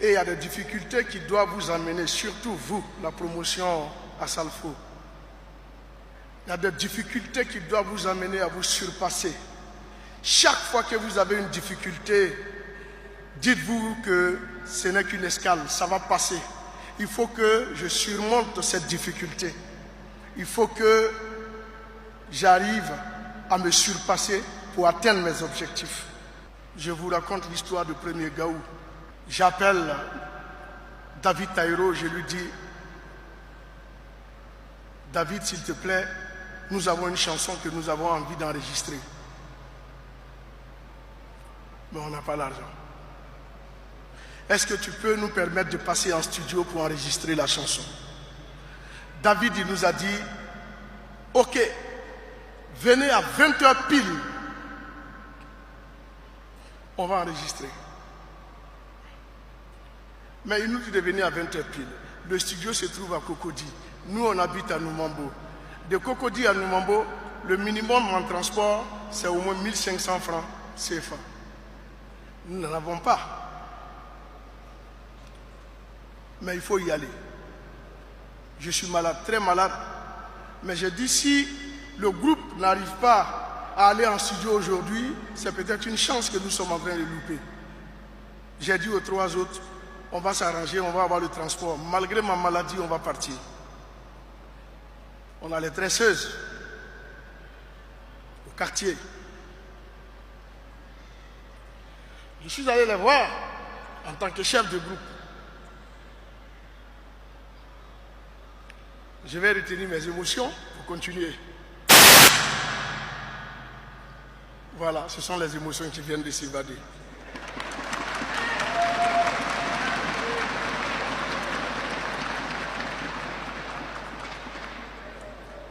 Et il y a des difficultés qui doivent vous amener, surtout vous, la promotion à Salfo. Il y a des difficultés qui doivent vous amener à vous surpasser. Chaque fois que vous avez une difficulté, dites-vous que ce n'est qu'une escale, ça va passer. Il faut que je surmonte cette difficulté. Il faut que j'arrive à me surpasser pour atteindre mes objectifs. Je vous raconte l'histoire du premier Gaou. J'appelle David Taïro, je lui dis, David, s'il te plaît, nous avons une chanson que nous avons envie d'enregistrer. Mais on n'a pas l'argent. Est-ce que tu peux nous permettre de passer en studio pour enregistrer la chanson? David, il nous a dit, ok, venez à 20h pile. On va enregistrer. Mais il nous dit de venir à 20h pile. Le studio se trouve à Cocody. Nous, on habite à Noumambo. De Cocody à Noumambo, le minimum en transport, c'est au moins 1500 francs CFA. Nous n'en avons pas. Mais il faut y aller. Je suis malade, très malade. Mais je dis, si le groupe n'arrive pas à aller en studio aujourd'hui, c'est peut-être une chance que nous sommes en train de louper. J'ai dit aux 3 autres, on va s'arranger, on va avoir le transport. Malgré ma maladie, on va partir. On a les tresseuses au quartier. Je suis allé les voir en tant que chef de groupe. Je vais retenir mes émotions pour continuer. Voilà, ce sont les émotions qui viennent de s'évader.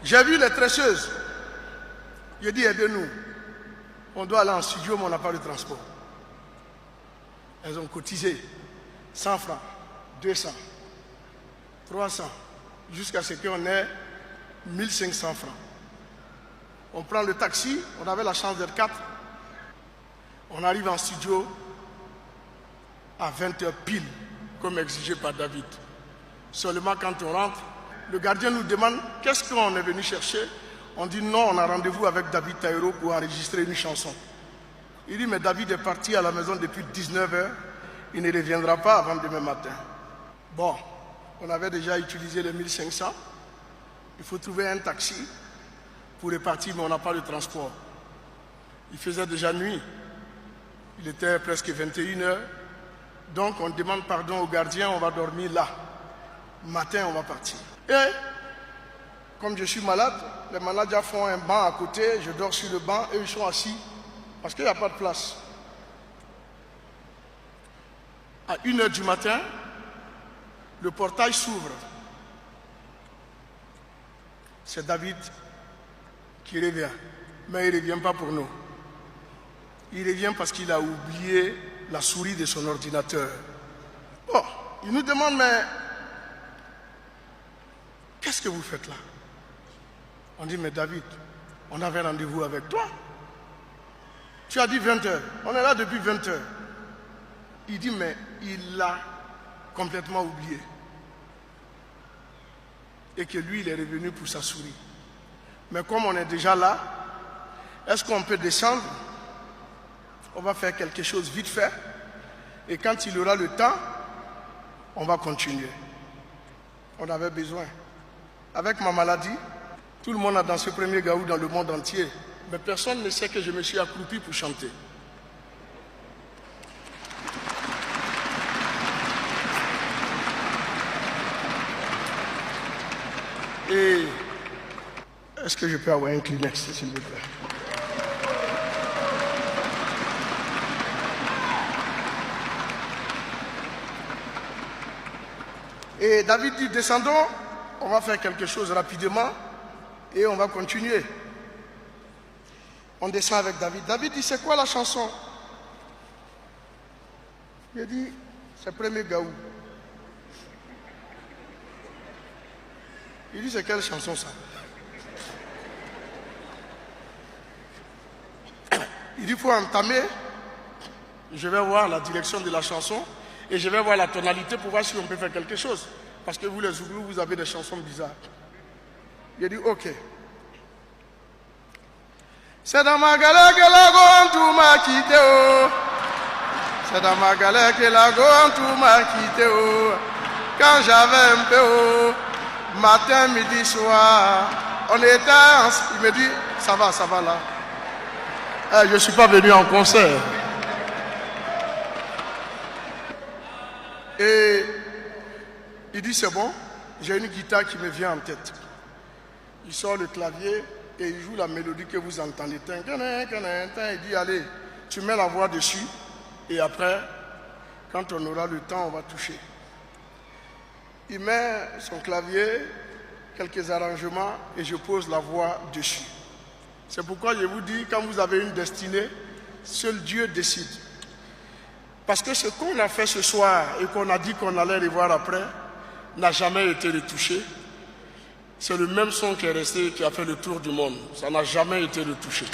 J'ai vu les tresseuses. J'ai dit, aidez-nous. On doit aller en studio, mais on n'a pas de transport. Elles ont cotisé 100 francs, 200, 300, jusqu'à ce qu'on ait 1500 francs. On prend le taxi, on avait la chance d'être 4. On arrive en studio à 20h pile, comme exigé par David. Seulement quand on rentre, le gardien nous demande qu'est-ce qu'on est venu chercher. On dit non, on a rendez-vous avec David Taïro pour enregistrer une chanson. Il dit mais David est parti à la maison depuis 19h, il ne reviendra pas avant demain matin. Bon, on avait déjà utilisé les 1500. Il faut trouver un taxi pour repartir, mais on n'a pas de transport. Il faisait déjà nuit. Il était presque 21h. Donc on demande pardon au gardien, on va dormir là. Matin, on va partir. Et comme je suis malade, les managers font un banc à côté, je dors sur le banc, eux ils sont assis parce qu'il n'y a pas de place. À 1h du matin, le portail s'ouvre. C'est David qui revient. Mais il ne revient pas pour nous. Il revient parce qu'il a oublié la souris de son ordinateur. Bon, il nous demande, mais qu'est-ce que vous faites là? On dit, mais David, on avait rendez-vous avec toi. Tu as dit 20h. On est là depuis 20h. Il dit, mais il l'a complètement oublié. Et que lui, il est revenu pour sa souris. Mais comme on est déjà là, est-ce qu'on peut descendre? On va faire quelque chose vite fait. Et quand il aura le temps, on va continuer. On avait besoin. Avec ma maladie, tout le monde a dansé premier Gaou dans le monde entier. Mais personne ne sait que je me suis accroupi pour chanter. Et est-ce que je peux avoir un Kleenex, s'il vous plaît? Et David dit, descendons, on va faire quelque chose rapidement et on va continuer. On descend avec David. David dit, c'est quoi la chanson? Il dit, c'est premier Gaou. Il dit, c'est quelle chanson ça? Il dit, il faut entamer. Je vais voir la direction de la chanson. et je vais voir la tonalité pour voir si on peut faire quelque chose. Parce que vous les Zouglous, vous avez des chansons bizarres. Il a dit ok. C'est dans ma galère que la gomme tout m'a quitté. Oh. C'est dans ma galère que la gomme tout m'a quitté. Oh. Quand j'avais un peu haut, matin, midi, soir, on était ensemble. Il me dit, ça va là. Je ne suis pas venu en concert. Et il dit, c'est bon, j'ai une guitare qui me vient en tête. Il sort le clavier et il joue la mélodie que vous entendez. Il dit, allez, tu mets la voix dessus et après, quand on aura le temps, on va toucher. Il met son clavier, quelques arrangements et je pose la voix dessus. C'est pourquoi je vous dis, quand vous avez une destinée, seul Dieu décide. Parce que ce qu'on a fait ce soir et qu'on a dit qu'on allait revoir après, n'a jamais été retouché. C'est le même son qui est resté, qui a fait le tour du monde. Ça n'a jamais été retouché.